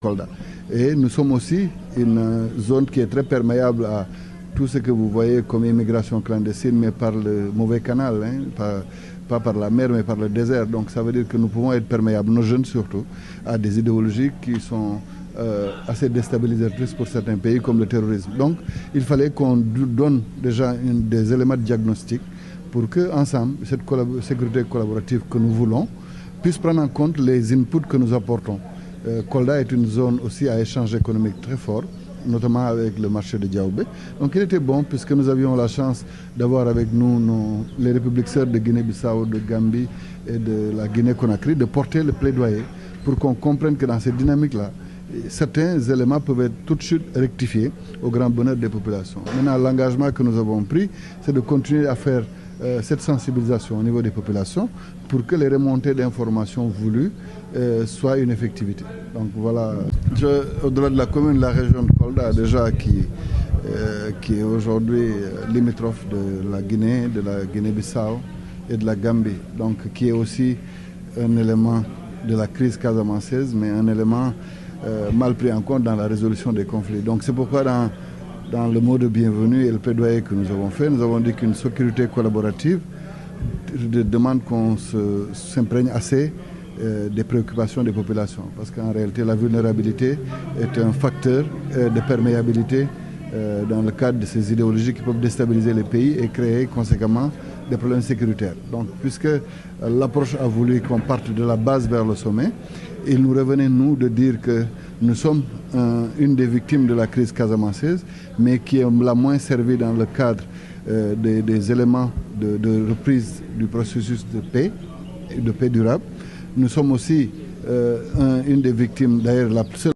Kolda. Et nous sommes aussi une zone qui est très perméable à tout ce que vous voyez comme immigration clandestine, mais par le mauvais canal, pas par la mer, mais par le désert. Donc ça veut dire que nous pouvons être perméables, nos jeunes surtout, à des idéologies qui sont assez déstabilisatrices pour certains pays, comme le terrorisme. Donc il fallait qu'on donne déjà des éléments de diagnostic pour que, ensemble, cette sécurité collaborative que nous voulons puisse prendre en compte les inputs que nous apportons. Kolda est une zone aussi à échange économique très fort, notamment avec le marché de Diaoubé. Donc il était bon, puisque nous avions la chance d'avoir avec nous les républiques sœurs de Guinée-Bissau, de Gambie et de la Guinée-Conakry, de porter le plaidoyer pour qu'on comprenne que dans cette dynamique-là, certains éléments peuvent être tout de suite rectifiés au grand bonheur des populations. Maintenant, l'engagement que nous avons pris, c'est de continuer à faire cette sensibilisation au niveau des populations pour que les remontées d'informations voulues soient une effectivité. Donc voilà, au-delà de la commune, la région de Kolda déjà qui est aujourd'hui limitrophe de la Guinée, de la Guinée-Bissau et de la Gambie, donc qui est aussi un élément de la crise casamançaise, mais un élément mal pris en compte dans la résolution des conflits. Donc c'est pourquoi dans le mot de bienvenue et le plaidoyer que nous avons fait, nous avons dit qu'une sécurité collaborative demande qu'on s'imprègne assez des préoccupations des populations. Parce qu'en réalité, la vulnérabilité est un facteur de perméabilité dans le cadre de ces idéologies qui peuvent déstabiliser les pays et créer conséquemment des problèmes sécuritaires. Donc, puisque l'approche a voulu qu'on parte de la base vers le sommet, il nous revenait, nous, de dire que nous sommes une des victimes de la crise casamançaise, mais qui est la moins servie dans le cadre des éléments de reprise du processus de paix durable. Nous sommes aussi une des victimes, d'ailleurs la seule